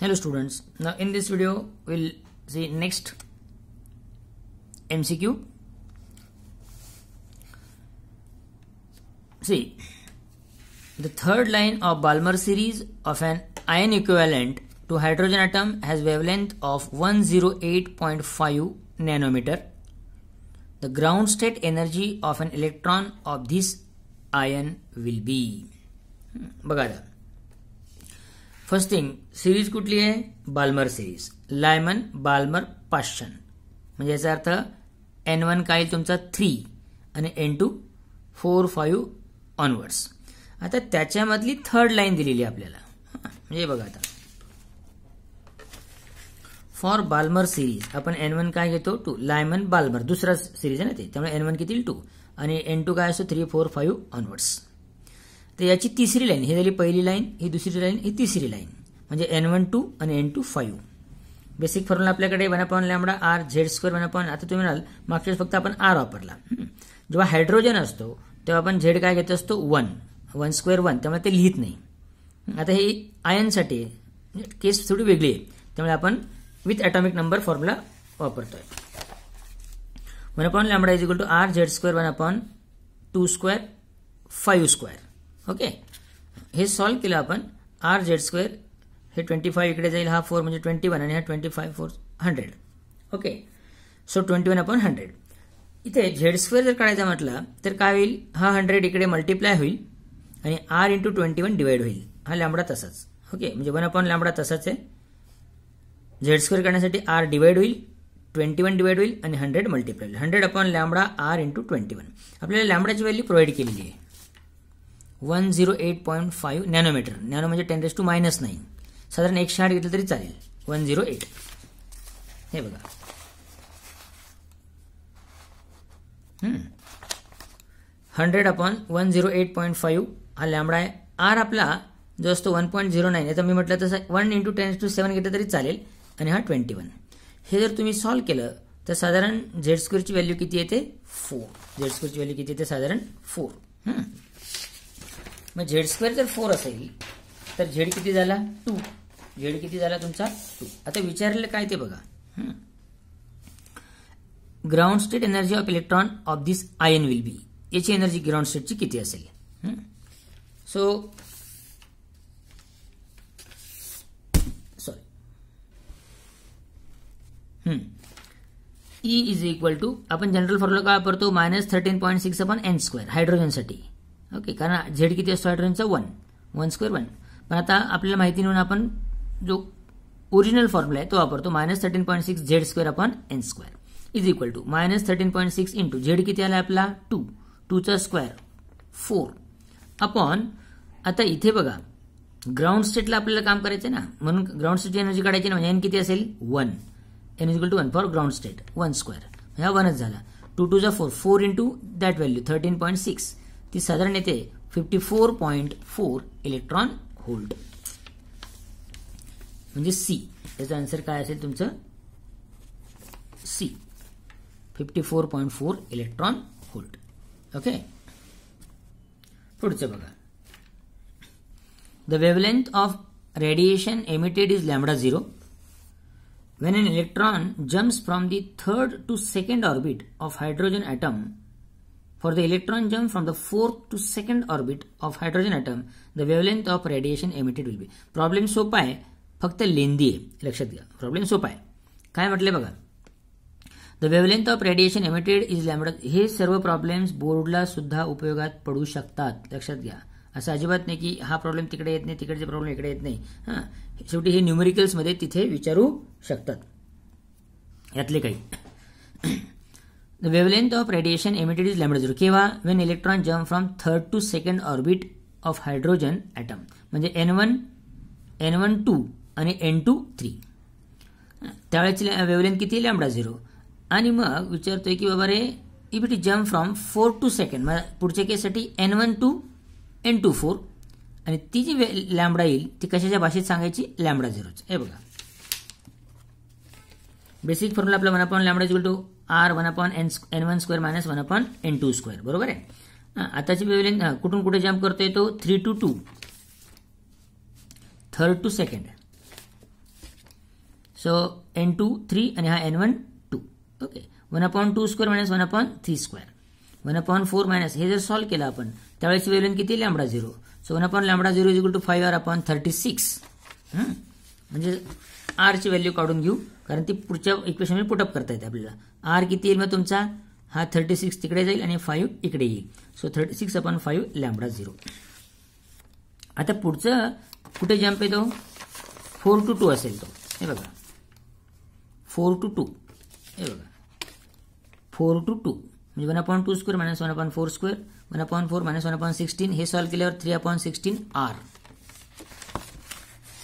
Hello students, now in this video we'll see next MCQ. See, the third line of Balmer series of an ion equivalent to hydrogen atom has wavelength of 108.5 nanometer. The ground state energy of an electron of this ion will be. बघा आता first thing series कुठली आहे? Balmer series, Lyman Balmer Paschen. म्हणजे याचा अर्थ N1 काय येईल तुमचा 3 आणि N2 4 5 ऑनवर्ड्स. आता त्याच्यामधली थर्ड लाईन दिलेली आपल्याला. म्हणजे बघा आता फॉर बाल्मर सिरीज आपण N1 काय घेतो 2, लायमन बाल्मर दुसरा सिरीज आहे ना ते, त्यामुळे N1 किती 2 आणि N2 काय असतो 3 4 5 ऑनवर्ड्स. तर याची तिसरी लाईन, ही झाली पहिली लाईन, ही दुसरी लाईन, ही तिसरी लाईन. म्हणजे N1 2 आणि N2 5. बेसिक फॉर्म्युला आपल्याकडे 1 लॅम्बडा आर झेड स्क्वेअर 1 आता तुम्ही म्हणाल मागच्या फक्त आपण आर वापरला. जेव्हा हायड्रोजन असतो तेव्हा आपण झेड काय घेत असतो 1 स्क्वेअर 1, त्यामुळे ते लिहित नाही. आता हे आयनसाठी केस थोडी वेगळी आहे, त्यामुळे आपण विथ ॲटॉमिक नंबर फॉर्म्युला वापरतोय. 1 lambda is equal to R Z square 1/2 square 5 square. Okay, हे सॉल्व्ह केलं आपण. आर झेड स्क्वेअर हे 25 इकडे जाईल, हा 4 म्हणजे 21 आणि हा 25 4 100. Okay, so 21/100. इथे झेड स्क्वेअर जर काढायचा म्हटला तर काय होईल, हा 100 इकडे मल्टिप्लाय होईल आणि आर इंटू 21 डिवाइड होईल. हा लॅम्बडा तसाच. ओके, म्हणजे 1 लॅम्बडा तसाच आहे. झेड स्क्वेअर करण्यासाठी आर डिवाइड होईल, 21 डिवाइड होईल आणि 100 मल्टिप्लाय होईल. 100 लॅम्बडा आर इंटू 21. आपल्याला लॅम्बडाची व्हॅल्यू प्रोव्हाइड केलेली आहे 108.5 नॅनोमीटर. नॅनो म्हणजे 10⁻⁹. साधारण 160 घेतलं तरी चालेल. 108 हे बघा. 100/108.5 हा लॅम्बडा आहे. आर आपला जो असतो 1.09. आता मी म्हटलं तसं 1 × 10⁷ घेतलं तरी चालेल आणि हा 21. हे जर तुम्ही सॉल्व्ह केलं तर साधारण झेड स्क्वेअरची व्हॅल्यू किती येते 4. झेड स्क्वेअरची व्हॅल्यू किती येते साधारण 4. मग झेड स्क्वेअर जर 4 असेल तर झेड किती झाला 2. झेड किती झाला तुमचा 2. आता विचारलेलं काय ते बघा. Ground state energy of electron of this ion will be. याची एनर्जी ग्राउंड स्टेटची किती असेल. So sorry E is equal to आपण जनरल फॉर्म्युला काय वापरतो -13.6/n² हायड्रोजनसाठी. ओके, कारण झेड किती असतो हायड्रोजनचा 1 स्क्वेअर 1. पण आता आपल्याला माहिती म्हणून आपण जो ओरिजिनल फॉर्म्युला आहे तो वापरतो -13.6 Z square n² is equal to -13.6 into Z किती आला आपला 2 चा स्क्वेअर 4 अपॉन. आता इथे बघा ग्राउंड स्टेटला आपल्याला काम करायचं ना, म्हणून ग्राउंड स्टेटची एनर्जी काढायची ना. म्हणजे एन किती असेल 1. N is equal to 1 for ground state 1 square. हा 1च झाला. 2 2 जा 4 4 इंटू दॅट व्हॅल्यू 13.6. ती साधारण येते 54.4 इलेक्ट्रॉन व्होल्ट. म्हणजे सी. याचा आन्सर काय असेल तुमचं सी 54.4 इलेक्ट्रॉन व्होल्ट. ओके, पुढचं बघा. The wavelength of radiation emitted is λ0 when an electron jumps from the third to second orbit of hydrogen atom. For the electron jump from the fourth to second orbit of hydrogen atom, the wavelength of radiation emitted will be. Problem सोपा आहे, फक्त लेंदी आहे. लक्षात घ्या, problem सोपा आहे. काय म्हटले बघा, the wavelength of radiation emitted is lambda. हे सर्व प्रॉब्लेम्स बोर्डला सुद्धा उपयोगात पडू शकतात. लक्षात घ्या, असं अजिबात नाही की हा प्रॉब्लेम तिकडे येत नाही, तिकडचे प्रॉब्लेम इकडे येत नाही. शेवटी हे न्यूमेरिकल्समध्ये तिथे विचारू शकतात यातले काही. The wavelength of radiation emitted is λ0 केव्हा when electron jump from third to second orbit of hydrogen atom. म्हणजे N1 2 आणि N2 3. त्यावेळेची वेवलेंथ किती λ0. आणि मग विचारतोय की बाबा रे if it jump from 4 to second, पुढच्या केससाठी N1 2 N2 4 आणि ती जी लॅम्बडा येईल ती कशाच्या भाषेत सांगायची λ0. हे बघा बेसिक फॉर्म्युला आपला 1 lambda equal to R 1/n² - 1/n². बरोबर आहे. आताची वेवलेंथ कुठून कुठे जम्प करतोय तो 3 to 2 third to second. So N2 3 आणि हा N1 2. Okay, 1/2 square minus 1/3 square, 1/4 minus हे जर सॉल्व्ह केलं आपण त्यावेळेची व्हॅल्यू किती lambda 0. So 1/λ0 is equal to 5r/36. म्हणजे आर ची व्हॅल्यू काढून घेऊ कारण ती पुढच्या इक्वेशनमध्ये पुटअप करता येते आपल्याला. आर किती येईल मग तुमचा, हा 36 तिकडे जाईल आणि 5 इकडे येईल. सो 36/5 λ0. आता पुढचं कुठे जम्प येतो, 4 to 2 असेल तो. हे बघा 4 to 2, हे बघा 4 to 2 म्हणजे 1/2 स्क्वेअर मायनस 1/4 स्क्वेअर, 1/4 मायनस 1/16. हे सॉल्व्ह केल्यावर 3/16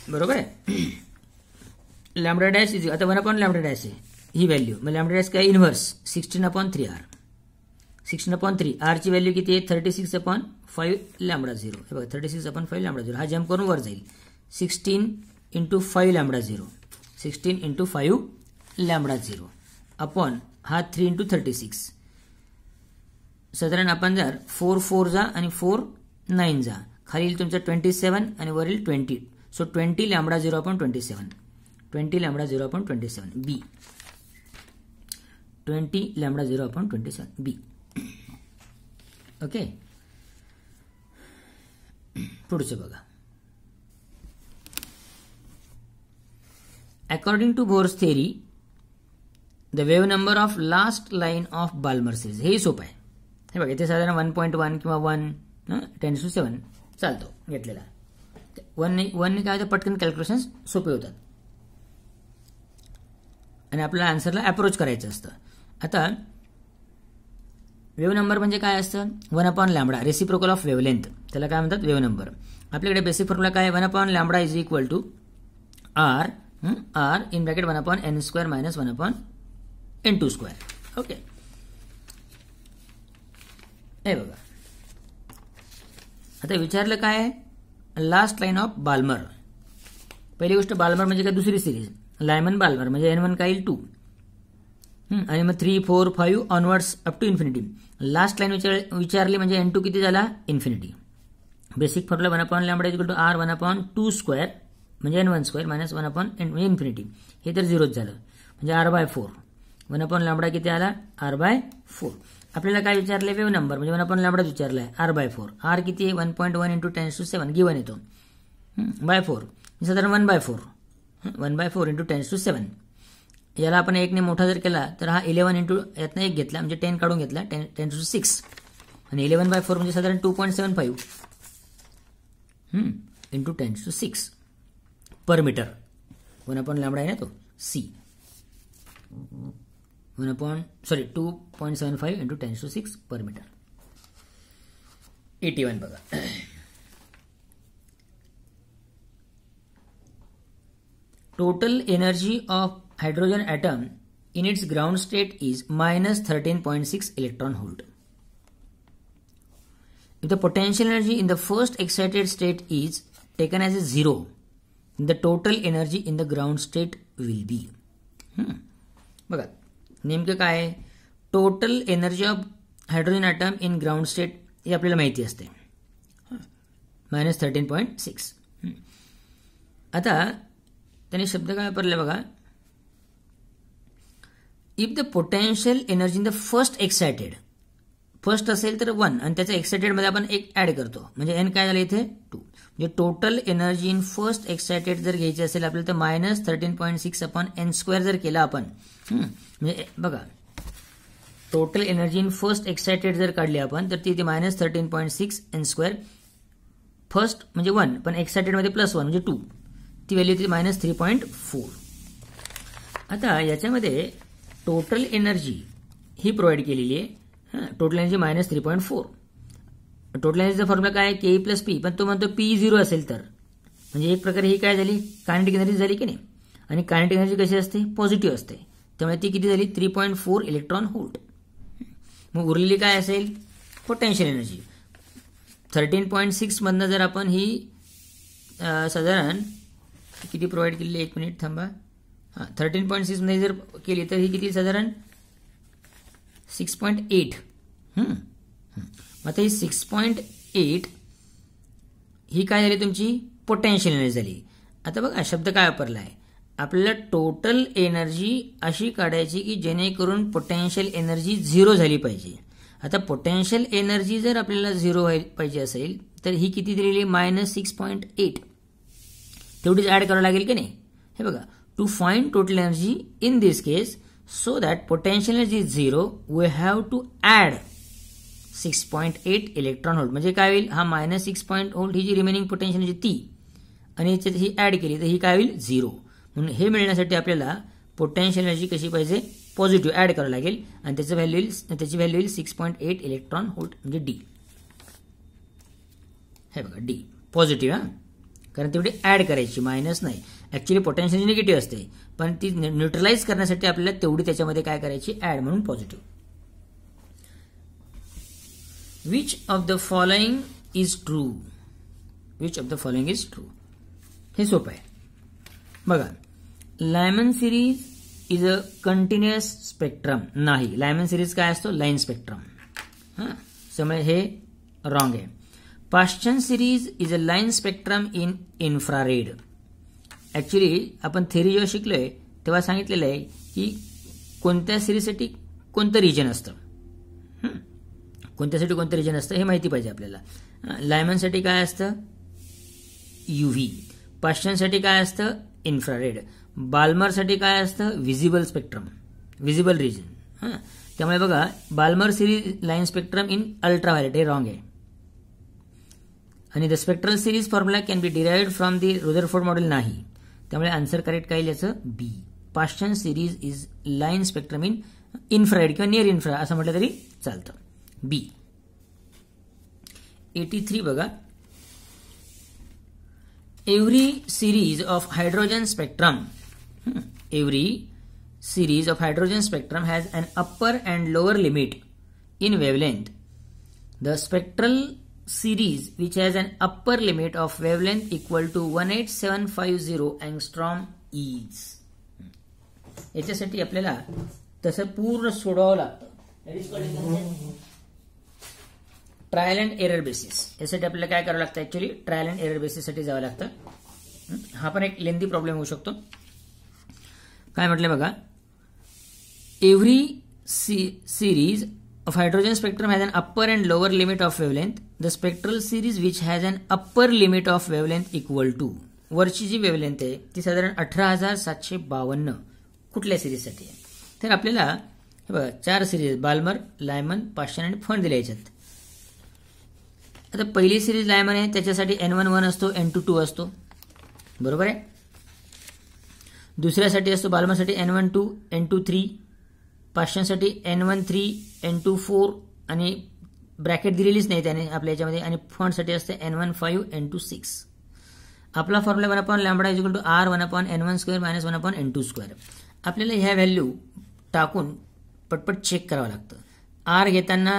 बरोबर आहे. लॅम्बडा डॅश इज आता 1/λ डॅश आहे ही व्हॅल्यू. मग लॅम्बडा डॅश काय, इन्व्हर्स 16/3r. 16/3 आर ची व्हॅल्यू किती आहे, 36/5 λ0. हे बघा 36/5 λ0. हा जम्प करून वर जाईल. 16 × 5 λ0, 16 × 5 λ0 अपॉन हा 3 × 36. साधारण आपण जर 4 4 जा आणि 4 9 जा, खाली तुमचं 27 आणि वरील 20. सो 20 λ0/27, 20 λ0/27 बी, 20 λ0/27 बी. ओके, पुढचं बघा. According to Bohr's theory the wave number of last line of Balmer series. हेही सोपं आहे. हे बघा इथे साधारण 1.1 किंवा 1 10⁷ चालतो घेतलेला. 1ने काय होतं, पटकन कॅल्क्युलेशन सोपे होतात आणि आपल्याला आन्सरला अप्रोच करायचं असतं. आता वेव्ह नंबर म्हणजे काय असतं, 1/λ रेसिप्रोकल ऑफ वेव्हलेंथ, त्याला काय म्हणतात वेव्ह नंबर. आपल्याकडे बेसिक फॉर्म्युला काय आहे, 1/λ is equal to R in bracket 1/n² minus 1/n². Okay, हे बघा आता विचारलं काय आहे, लास्ट लाईन ऑफ बाल्मर. पहिली गोष्ट बाल्मर म्हणजे काय, दुसरी सिरीज. लायमन बाल्मर म्हणजे N1 काय येईल 2 आणि मग 3 4 5 onwards up to infinity. Last line विचारली म्हणजे N2 किती झाला, infinity. Basic formula 1/λ equal to R 1/2 square म्हणजे N1² मायनस 1/n म्हणजे इन्फिनिटी. हे तर 0च झालं म्हणजे r/4. 1/λ किती आला, r/4. आपल्याला काय विचारलंय, वेव्ह नंबर म्हणजे 1/λ विचारलाय, r/4. आर किती आहे, 1.1 × 10⁷ गिवन येतो बाय 4, साधारण 1/4. 1/4 × 10⁷. याला आपण 1 ने मोठा जर केला तर हा 11 × यातनं 1 घेतला म्हणजे 10 काढून घेतला, 10⁶. आणि 11/4 म्हणजे साधारण 2.75 × 10⁶ पर मीटर. 1/λ आहे ना तो, सी 2.75 × 10⁶ पर मीटर. 81 बघा. Total energy of hydrogen atom in its ground state is minus 13.6 electron volt. If the potential energy in the first excited state is taken as a 0, the total energy in the ground state will be. बघा नेमकं काय आहे, total energy of hydrogen atom in ground state हे आपल्याला माहिती असते, minus 13.6. आता त्याने शब्द काय वापरले बघा, if the potential energy in the first excited, first असेल तर 1 आणि त्याच्या एक्सायटेडमध्ये आपण 1 ॲड करतो म्हणजे एन काय झालं इथे 2. म्हणजे total energy in first excited जर घ्यायची असेल आपल्याला तर मायनस 13.6/n² जर केला आपण, म्हणजे बघा total energy in first excited जर काढली आपण तर ती मायनस 13.6n². फर्स्ट म्हणजे 1 पण एक्सायटेडमध्ये +1 म्हणजे 2, ती व्हॅल्यू ती मायनस 3.4. आता याच्यामध्ये टोटल एनर्जी ही प्रोव्हाइड केलेली आहे, टोटल एनर्जी मायनस 3.4. टोटल एनर्जीचा फॉर्म्युला काय आहे, के प्लस पी, पण तो म्हणतो पी 0 असेल तर, म्हणजे एक प्रकारे ही काय झाली, कायनेटिक एनर्जी झाली की नाही. आणि कायनेटिक एनर्जी कशी असते, पॉझिटिव्ह असते, त्यामुळे ती किती झाली 3.4 इलेक्ट्रॉन व्होल्ट. मग उरलेली काय असेल, पोटेन्शियल एनर्जी. 13.6 मधनं जर आपण ही साधारण किती प्रोव्हाइड केलेली, 1 मिनिट थांबा, 13.6 मध्ये जर केली तर ही किती साधारण 6.8. आता ही 6.8 ही काय झाली तुमची पोटेन्शियल एनर्जी झाली. आता बघा शब्द काय वापरला आहे, आपल्याला टोटल एनर्जी अशी काढायची की जेणेकरून पोटेन्शियल एनर्जी 0 झाली पाहिजे. आता पोटेन्शियल एनर्जी जर आपल्याला 0 पाहिजे असेल तर ही किती दिलेली -6.8 तेवढीच ऍड करावं लागेल की नाही. हे बघा, to find total energy in this case so that potential energy is 0 we have to add 6.8 electron volt. म्हणजे काय होईल, हा -6.8 ही जी रिमेनिंग पोटेन्शियल एनर्जी ती आणि याच्यात ही ऍड केली तर ही काय होईल 0. म्हणून हे मिळण्यासाठी आपल्याला पोटेन्शियल एनर्जी कशी पाहिजे, पॉझिटिव्ह ऍड करावं लागेल आणि त्याची व्हॅल्यू येईल 6.8 इलेक्ट्रॉन व्होल्ट म्हणजे डी. हे बघा डी पॉझिटिव्ह, कारण तेवढी ऍड करायची, मायनस नाही. ऍक्च्युली पोटेन्शियल निगेटिव्ह असते पण ती न्यूट्रलाइज करण्यासाठी आपल्याला तेवढी त्याच्यामध्ये काय करायची, ऍड म्हणून positive. Which of the following is true, which of the following is true. हे सोपं आहे बघा. Lyman series is a continuous spectrum. नाही, लायमन सिरीज काय असतो, लाईन स्पेक्ट्रम. त्यामुळे हे रॉंग आहे. पाश्चन series is a line spectrum in infrared. Actually आपण थेरी जेव्हा शिकलोय तेव्हा सांगितलेलं आहे की कोणत्या सिरीजसाठी कोणतं रिजन असतं, कोणत्यासाठी कोणतं रिजन असतं हे माहिती पाहिजे आपल्याला. लायमनसाठी काय असतं, यूव्ही. पाश्चनसाठी काय असतं, इन्फ्रारेड. बाल्मरसाठी काय असतं, व्हिजिबल स्पेक्ट्रम, व्हिजिबल रिजन. त्यामुळे बघा, Balmer series line spectrum in ultraviolet हे रॉंग आहे. आणि the spectral series formula can be derived from the Rutherford model नाही. त्यामुळे आन्सर करेक्ट काय याचं B. Paschen series is line spectrum in infrared किंवा नियर इन्फ्रा असं म्हटलं तरी चालतं, बी. 83 बघा. Every series of hydrogen spectrum has an upper and lower limit in wavelength. The spectral series which has an upper limit of wavelength equal to 18750 angstrom is. याच्यासाठी आपल्याला तसं पूर्ण सोडवावं लागतं. Trial and error basis. यासाठी आपल्याला काय करावं लागतं, ऍक्च्युली ट्रायल अँड एरर बेसिससाठी जावं लागतं. हा पण एक लेंथी प्रॉब्लेम होऊ शकतो. काय म्हटलं बघा, every series of hydrogen spectrum has an upper and lower limit of wavelength. The spectral series which has an upper limit of wavelength equal to. वरची जी वेवलेंथ आहे ती साधारण 18,752 कुठल्या सिरीजसाठी आहे. तर आपल्याला हे बघा 4 सिरीज बाल्मर, लायमन, पाश्चन आणि फंड दिल्या याच्यात. आता पहिली सिरीज लायमन आहे त्याच्यासाठी N1 1 असतो, N2 2 असतो, बरोबर आहे. दुसऱ्यासाठी असतो बाल्मरसाठी N1 2, N2 3, पाश्चनसाठी N1 3, N2 4 आणि ब्रॅकेट दिलेलीच नाही त्याने आपल्या याच्यामध्ये. आणि फंडसाठी असते N1 5, N2 6. आपला formula 1/λ is equal to R 1/N1² - 1/N2². आपल्याला ह्या व्हॅल्यू टाकून पटपट चेक करावं लागतं. R घेताना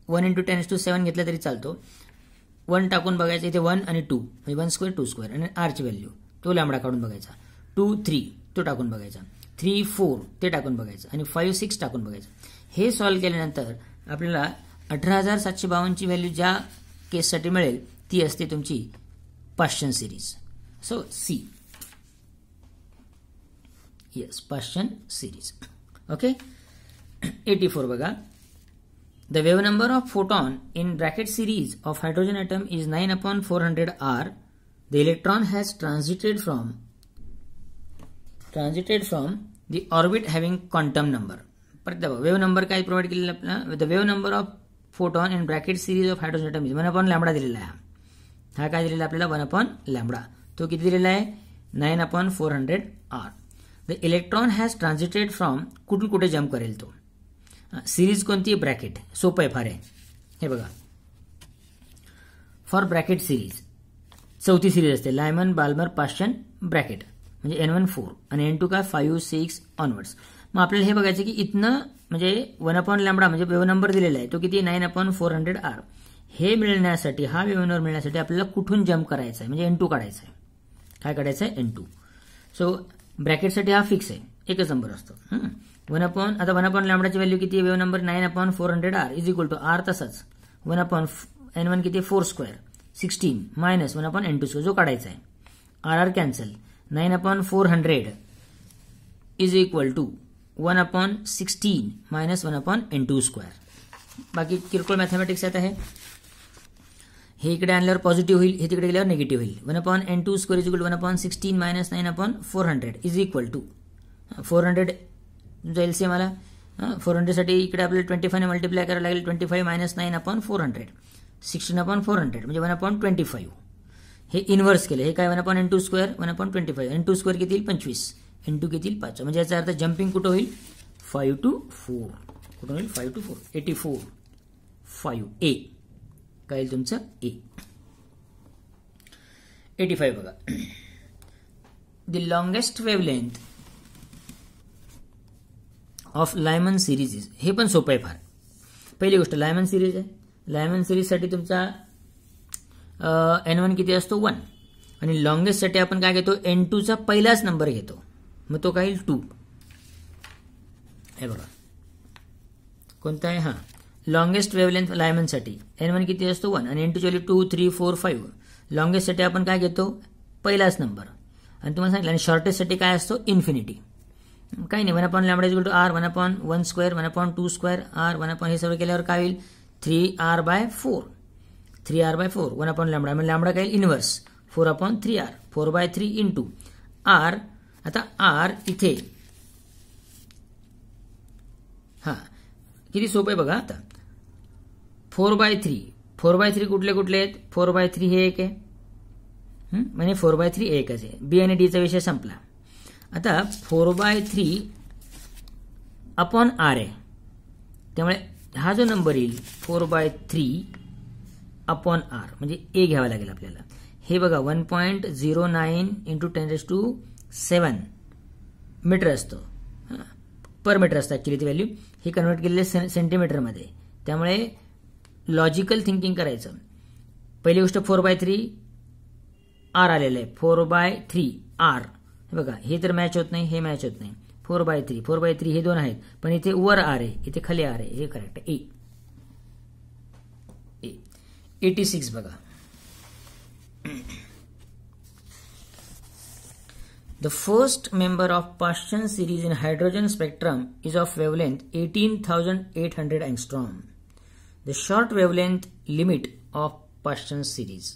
1 × 10⁷ घेतला तरी चालतो. 1 टाकून बघायचं, इथे 1 आणि 2 म्हणजे 1² 2² आणि R ची व्हॅल्यू तो लॅम्बडा काढून बघायचा. 2 3 तो टाकून बघायचा, 3 4 ते टाकून बघायचं आणि 5 6 टाकून बघायचं. हे सॉल्व्ह केल्यानंतर आपल्याला 18,752 ची व्हॅल्यू ज्या केससाठी मिळेल ती असते तुमची Paschen series. So see, yes Paschen series. Okay. 84 बघा. The wave number of photon in bracket series of hydrogen atom is 9/400 R. The electron has transited from the orbit having quantum number. परत बघा, wave number काय provide केलेला आपल्याला. The wave number of photon in bracket series of hydrogen atom is 1/λ दिलेला आहे. हा काय दिलेला आपल्याला 1/λ. तो किती दिलेला आहे 9/400 R. The electron has transited from कुठून कुठे जम्प करेल तो. सिरीज कोणती, ब्रॅकेट. सोपं आहे फार आहे. हे बघा, फॉर ब्रॅकेट सिरीज 4थी सिरीज असते लायमन, बाल्मर, पाश्चन, ब्रॅकेट म्हणजे N1 4 आणि N2 काय 5 6 ऑनवर्ड्स. मग आपल्याला हे बघायचं की इथनं म्हणजे 1/λ म्हणजे वेव्ह नंबर दिलेला आहे तो किती 9/400 R. हे मिळण्यासाठी, हा वेव्ह नंबर मिळण्यासाठी आपल्याला कुठून जम्प करायचा आहे म्हणजे N2 काढायचा आहे. काय काढायचं आहे N2. सो ब्रॅकेटसाठी हा फिक्स आहे, एकच नंबर असतो. आता 1/λ ची व्हॅल्यू किती आहे, wave number 9/400 R is equal to R तसाच 1/N1 किती 4² 16 - 1/N2² जो काढायचा आहे. R cancel. 9/400 is equal to 1/16 minus 1/n2 square. बाकी किरकोळ मॅथमॅटिक्स आता आहे. हे इकडे आणल्यावर पॉझिटिव्ह होईल, हे तिकडे गेल्यावर निगेटिव्ह होईल. 1/n2 square is equal to 1/16 minus 9/400 is equal to 400 तुमचा एलसीएम आला. 400 साठी इकडे आपल्याला 25 ने मल्टिप्लाय करायला लागेल. 25 मायनस 9/400 16/400 म्हणजे 1/25. हे इन्व्हर्स केलं. हे काय 1/n2 स्क्वेअर 1/25. n2 स्क्वेअर किती येईल 25. n2 किती येईल 5. म्हणजे याचा अर्थ जम्पिंग कुठं होईल 5 to 4. कुठं होईल 5 to 4 84 5 A काय येईल तुमचं A. 85 बघा. The longest wavelength of Lyman series is. हे पण सोपं आहे फार. पहिली गोष्ट लायमन सिरीज आहे. लायमन सिरीजसाठी तुमचा n1 किती असतो 1 आणि लॉंगेस्टसाठी आपण काय घेतो n2 चा पहिलाच नंबर घेतो. मग तो काय येईल 2. हे बघा कोणता आहे हा लॉंगेस्ट वेवलेंथ लायमनसाठी n1 किती असतो 1 आणि n2 ची व्हॅल्यू 2 3 4 5. लॉंगेस्टसाठी आपण काय घेतो पहिलाच नंबर आणि तुम्हाला सांगितलं. आणि शॉर्टेस्टसाठी काय असतो इन्फिनिटी. काही नाही 1/λ is equal to r 1/1 square 1/2 square r 1/ हे सगळं केल्यावर काय होईल 3r/4 3r/4 1/λ म्हणजे लॅम्बडा काय येईल इन्व्हर्स 4/3r 4/3 इंटू r. आता r इथे हा किती सोपं आहे बघा. आता 4/3 कुठले कुठले आहेत 4/3 हे एक आहे म्हणजे 4/3 एकच आहे. बी आणि डीचा विषय संपला. आता 4/3 अपॉन r आहे त्यामुळे हा जो नंबर येईल 4/3 अपॉन r म्हणजे a घ्यावा लागेल आपल्याला. हे बघा 1.09 इंटू 10⁷ मीटर असतो पर मीटर असतं ऍक्च्युली ती व्हॅल्यू. हे कन्वर्ट केलेले सेंटीमीटरमध्ये. त्यामुळे लॉजिकल थिंकिंग करायचं. पहिली गोष्ट 4/3 r आलेलं आहे 4/3 r. हे बघा हे तर मॅच होत नाही हे मॅच होत नाही. 4/3 हे दोन आहेत पण इथे वर r आहे इथे खाली r आहे. हे करेक्ट आहे ए. 86 बघा. The first member of Paschen series in hydrogen spectrum is of wavelength 18,800 angstrom. The short wavelength limit of Paschen series.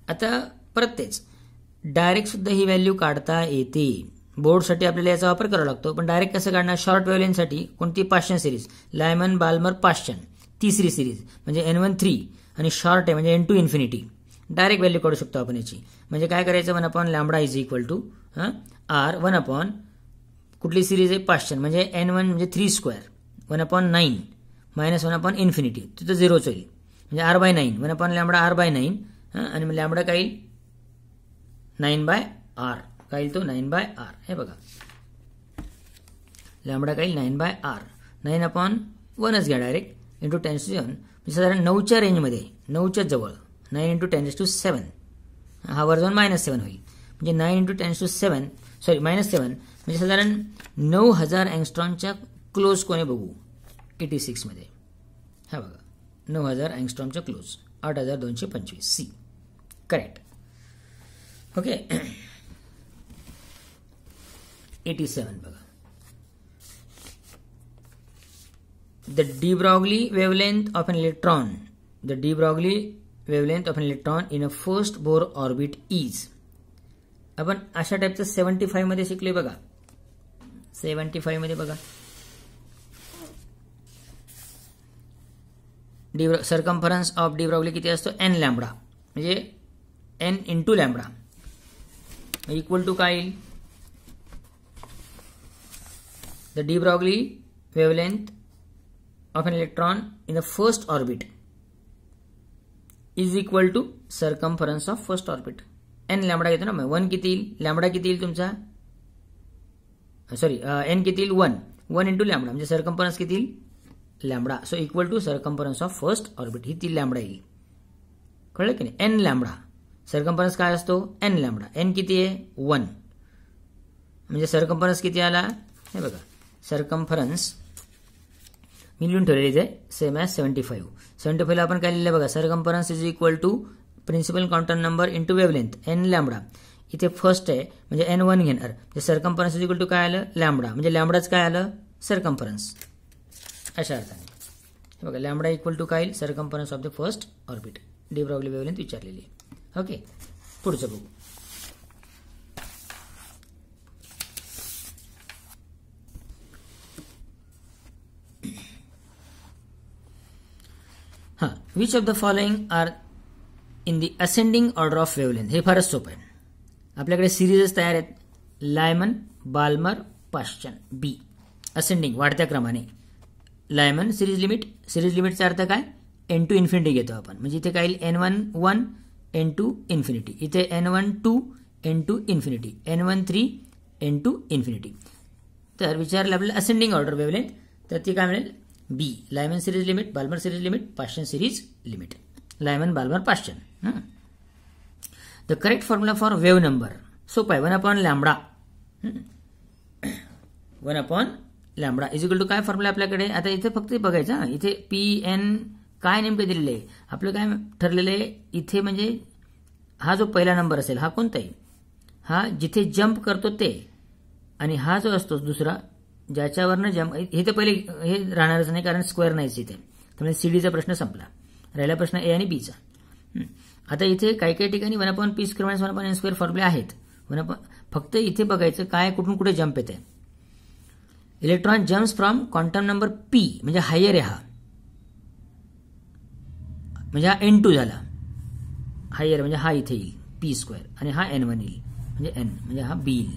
आता परत तेच डायरेक्ट सुद्धा ही व्हॅल्यू काढता येते. बोर्डसाठी आपल्याला याचा वापर करावा लागतो पण डायरेक्ट कसं काढणार शॉर्ट वेवलेंथसाठी कोणती पाश्चन सिरीज लायमन बाल्मर पाश्चन तिसरी सिरीज म्हणजे n1 3 आणि शॉर्ट आहे म्हणजे n2 इन्फिनिटी. डायरेक्ट व्हॅल्यू काढू शकतो आपण याची. म्हणजे काय करायचं 1/λ इज इक्वल टू r 1/ कुठली सिरीज आहे पाश्चन म्हणजे n1 म्हणजे 3 स्क्वेअर 1/9 मायनस 1/∞ तिथं 0 होईल म्हणजे r/9 1/λ r/9 आणि मग लॅम्बडा काय येईल 9/r काय येईल तो 9/r. हे बघा लॅम्बडा काय येईल 9/r 9/1च घ्या डायरेक्ट इंटू 10⁷ म्हणजे साधारण 9च्या रेंजमध्ये 9च्या जवळ 9 इंटू 10⁷ हा वर जाऊन -7 होईल म्हणजे 9 इंटू 10⁷ सॉरी -7 म्हणजे साधारण 9000 अँगस्ट्रॉमच्या क्लोज कोणी बघू 86 मध्ये. हा बघा 9000 अँगस्ट्रॉमच्या क्लोज 8225 सी करेक्ट. ओके 87 बघा. The de Broglie wavelength of an electron. The de Broglie wavelength of an electron in a first Bohr orbit is. आपण अशा टाइपचं 75 मध्ये शिकले बघा. 75 मध्ये बघा सर्कम्फरन्स ऑफ डी ब्रॉग्ली किती असतो n लॅम्बडा म्हणजे n into lambda equal to काय येईल the de Broglie wavelength of an electron in the first orbit is equal to circumference of first orbit. n lambda घेतो ना मग 1 किती येईल लॅम्बडा किती येईल तुमचा सॉरी n किती येईल 1 इंटू लॅम्बडा म्हणजे सर्कम्फरन्स किती येईल lambda. So equal to circumference of first orbit ही ती लॅम्बडा येईल. कळलं की नाही n लॅम्बडा सर्कम्फरन्स काय असतो n लॅम्बडा n किती आहे 1 म्हणजे सर्कम्फरन्स किती आला हे बघा सर्कम्फरन्स मी लिहून ठेवलेली आहे सेम ॲज 75 ला आपण काय लिहिलं बघा circumference is equal to principal quantum number into wavelength n lambda इथे फर्स्ट आहे म्हणजे N1 घेणार. सर्कम्फरन्स इज इक्वल टू काय आलं लॅम्बडा, म्हणजे लॅम्बडाच काय आलं सर्कम्फरन्स. अशा अर्थाने हे बघा लॅम्बडा इक्वल टू काय circumference of the first orbit. De Broglie wavelength विचारलेली आहे. ओके, पुढचं बघू. हां, which of the following are in the ascending order of wavelength. हे फारच सोपं आहे. आपल्याकडे सिरीजच तयार आहेत. Lyman, Balmer, पाश्चन. बी असेंडिंग वाढत्या क्रमाने. लायमन सिरीज लिमिटचा अर्थ काय N2 इन्फिनिटी घेतो आपण, म्हणजे इथे काय N1 1 N2 इन्फिनिटी, इथे N1 2 N2 infinity, N1 3 N2 infinity. तर विचारलं आपल्याला असेंडिंग ऑर्डर वेव्हलेंथ, तर ती काय मिळेल B Lyman series limit, Balmer series limit, Paschen series limit. Lyman, Balmer, Paschen. The correct formula for wave number सोपा आहे. 1/λ 1/λ इज इक्वल टू काय फॉर्म्युला आपल्याकडे. आता इथे फक्त बघायचं, इथे PN काय नेमकं दिलेलं आहे आपलं, काय ठरलेलं आहे इथे, म्हणजे हा जो पहिला नंबर असेल हा कोणता आहे, हा जिथे जंप करतो ते, आणि हा जो असतो दुसरा ज्याच्यावरनं जंप, हे तर पहिले हे राहणारच नाही कारण स्क्वेअर नाहीच इथे, त्यामुळे CDचा प्रश्न संपला. राहिला प्रश्न A आणि Bचा. आता इथे काही काही ठिकाणी 1/p² - 1/n² फॉर्म्युले आहेत. फक्त इथे बघायचं काय कुठून कुठे जंप येते. Electron jumps from quantum number P, म्हणजे हायर आहे हा, म्हणजे हा N2 झाला. हायर म्हणजे हा इथे येईल p², आणि हा N1 येईल म्हणजे N, म्हणजे हा B येईल.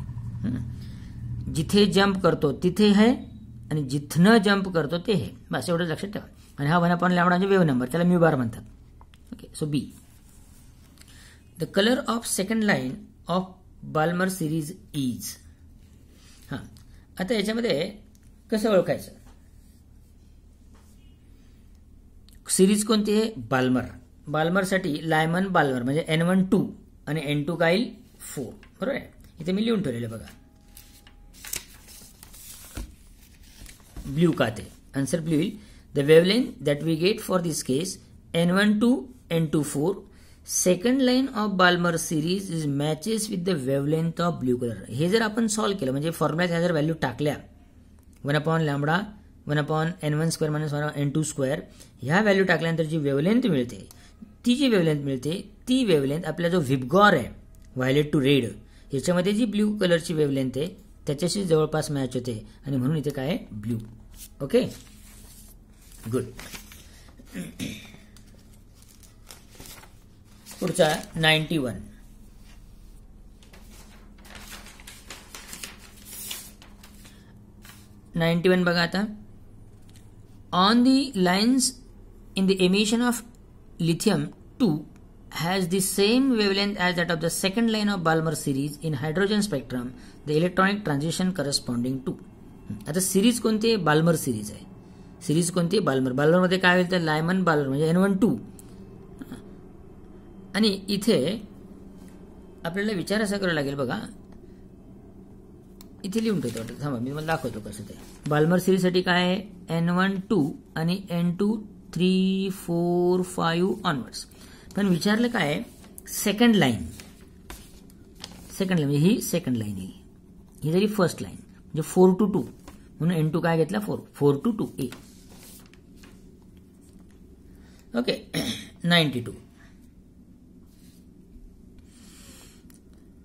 जिथे जंप करतो तिथे आहे आणि जिथनं जंप करतो ते हे, बस एवढं लक्षात ठेवा. आणि हा 1/λ म्हणजे वेव्ह नंबर, त्याला म्यू बार म्हणतात. Okay, so B. The colour of second line of Balmer series is. हां, आता याच्यामध्ये कसं ओळखायचं, सिरीज कोणती आहे बाल्मर. बाल्मरसाठी लायमन बाल्मर म्हणजे N1 2 आणि N2 काय येईल 4, बरोबर आहे. इथे मी लिहून ठेवलेलं बघा, ब्ल्यू का ते आन्सर ब्ल्यू येईल. The wavelength that we get for this case N1 2 N2 4. Second line of Balmer series is matches with the wavelength of blue colour. हे जर आपण सॉल्व्ह केलं म्हणजे फॉर्म्युल्यात जर व्हॅल्यू टाकल्या 1/λ 1/n1² - 1/n2², ह्या व्हॅल्यू टाकल्यानंतर जी वेव्हलेंथ मिळते, ती वेव्हलेंथ आपला जो व्हिपगॉर आहे व्हायलेट टू रेड, याच्यामध्ये जी ब्ल्यू कलरची वेव्हलेंथ आहे त्याच्याशी जवळपास मॅच होते, आणि म्हणून इथे काय आहे ब्ल्यू. Okay, good. पुढचा 91. बघा आता. On the lines in the emission of lithium 2 has the same wavelength as that of the second line of Balmer series in hydrogen spectrum, the electronic transition corresponding to. आता series कोणती आहे, Balmer series आहे. Series कोणती आहे Balmer. बाल्मरमध्ये काय होईल तर Lyman Balmer म्हणजे N1 2. आणि इथे आपल्याला विचार असा करावा लागेल बघा, इथे लिहून ठेवतो, थांबा मी तुम्हाला दाखवतो कसं ते. बाल्मर सिरीजसाठी काय आहे N1 2 आणि N2 3 4 5 ऑनवर्ड्स. पण विचारलं काय सेकंड लाईन म्हणजे ही सेकंड लाईन येईल, ही झाली फर्स्ट लाईन म्हणजे 4 to 2, म्हणून N2 काय घेतला 4 to 2 A. Okay, 92.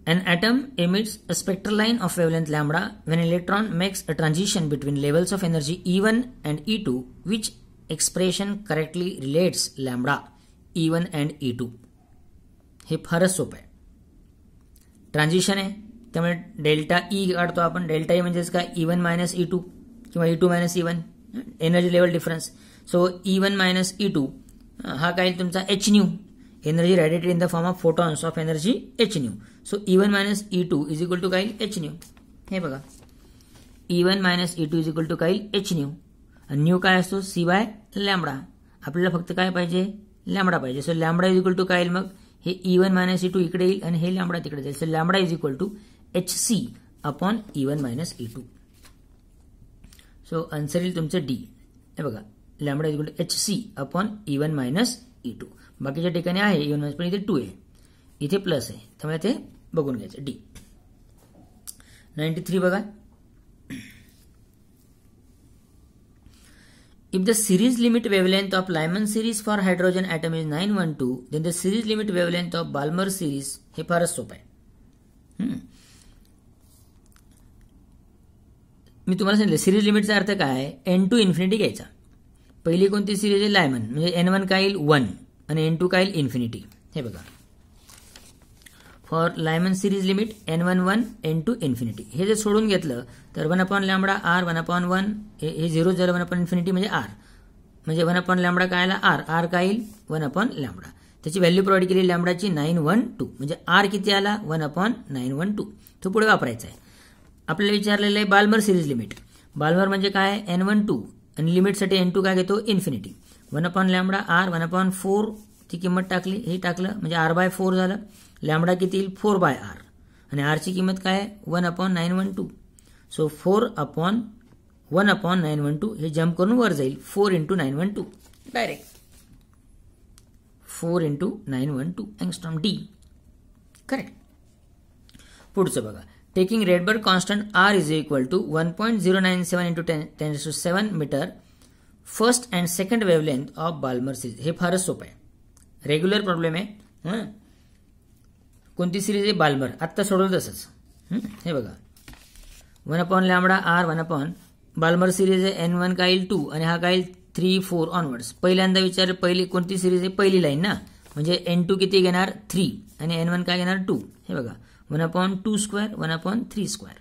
An atom emits a spectral line of wavelength lambda when an electron makes a transition between levels of energy E1 and E2, which expression correctly relates lambda E1 and E2. हे फारच सोपं आहे. Transition आहे त्यामुळे delta E काढतो आपण. Delta E म्हणजेच काय E1 - E2 किंवा E2 - E1, energy level difference. So E1 - E2 हा काय तुमचा h nu, energy radiated in the form of photons of energy h nu. So E1 - E2 is equal to काय h nu. हे बघा E1 - E2 is equal to काय h nu, आणि nu काय असतो c/λ. आपल्याला फक्त काय पाहिजे लॅम्बडा पाहिजे. So lambda is equal to काय येईल मग हे E1 - E2 इकडे येईल आणि हे लॅम्बडा तिकडे जाईल. So lambda is equal to hc/E1 - E2. So answer येईल तुमचं डी. हे बघा lambda is equal to hc/E1 - E2. बाकीच्या ठिकाणी आहे E1 पण इथे 2 आहे, इथे प्लस आहे, त्यामुळे ते बघून घ्यायचं. डी 93 बघा. If the series limit wavelength of Lyman series for hydrogen atom is 912, then the series limit wavelength of Balmer series हे फारच सोपं आहे. मी तुम्हाला सांगितलं सिरीज लिमिटचा अर्थ काय, N2 इन्फिनिटी घ्यायचा. पहिली कोणती सिरीज आहे, लायमन, म्हणजे N1 काय येईल 1 आणि N2 काय येईल इन्फिनिटी. हे बघा, for Lyman series limit N1 1 N2 infinity. हे जर सोडून घेतलं तर 1/λ R 1/1 हे 0 झालं, 1/∞ म्हणजे R, म्हणजे 1/λ काय आला R, R काय येईल 1/λ. त्याची व्हॅल्यू प्रोव्हाइड केली लॅम्बडाची 912, म्हणजे R किती आला 1/912. तो पुढे वापरायचा आहे. आपल्याला विचारलेलं आहे बाल्मर सिरीज लिमिट. बाल्मर म्हणजे काय, N1 2 आणि लिमिटसाठी N2 काय घेतो इन्फिनिटी. 1/λ R 1/4 ची किंमत टाकली, हे टाकलं म्हणजे R/4 झालं. लॅम्बडा किती येईल 4/R आणि R ची किंमत काय आहे 1/912. सो 4/1/912 हे जम्प करून वर जाईल 4 × 912 डायरेक्ट 4 × 912 एंगस्ट्रॉम. D correct. पुढचं बघा, taking Rydberg constant R is equal to 1.097 × 10⁷ metre first and second wavelength of Balmer series. हे फारच सोपं आहे, रेग्युलर प्रॉब्लेम आहे. कोणती सिरीज आहे, बाल्मर. आत्ता सोडवलं तसंच. हे बघा 1/λ R 1 बाल्मर सिरीज आहे. N1 काय येईल 2 आणि हा काय येईल 3 4 ऑनवर्ड्स. पहिल्यांदा विचार पहिली कोणती सिरीज आहे, पहिली लाईन ना, म्हणजे N2 किती घेणार 3 आणि N1 काय घेणार 2. हे बघा 1/2² 1/3²,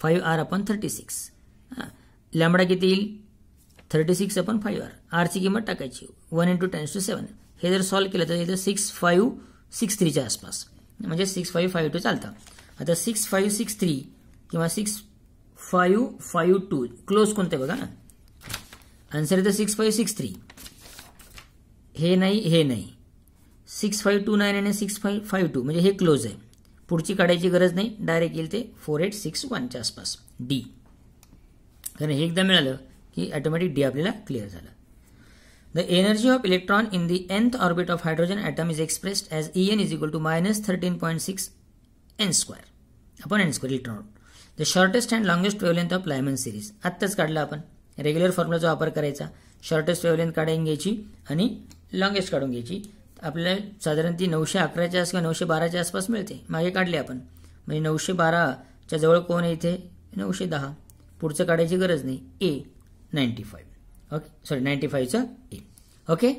5R/36. लॅम्बडा किती येईल 36/5R. R ची किंमत टाकायची 1 × 10⁷. हे जर सॉल्व्ह केलं तर इथं 6563च्या आसपास, म्हणजे 6552 चालतं. आता 6563 किंवा 6552 क्लोज कोणते बघा ना. आन्सर इथं 6563. हे नाही 6529 आणि 6552 म्हणजे हे क्लोज आहे. पुढची काढायची गरज नाही, डायरेक्ट येईल ते 4861च्या आसपास. डी, कारण हे एकदा मिळालं की ऑटोमॅटिक डी आपल्याला क्लिअर झालं. The energy of electron in the nth orbit of hydrogen atom is expressed as En is equal to -13.6 n² upon n² electron. The shortest and longest wavelength of Lyman series. आत्ताच काढला आपण. Regular फॉर्म्युलाचा वापर करायचा. Shortest wavelength काढून घ्यायची आणि longest काढून घ्यायची. आपल्याला साधारण ती 911च्या किंवा 912च्या आसपास मिळते. मागे काढले आपण, म्हणजे 912च्या जवळ कोण आहे इथे 910. पुढचं काढायची गरज नाही. ए 95. ओके, सॉरी 95चं ए. Okay,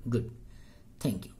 good, thank you.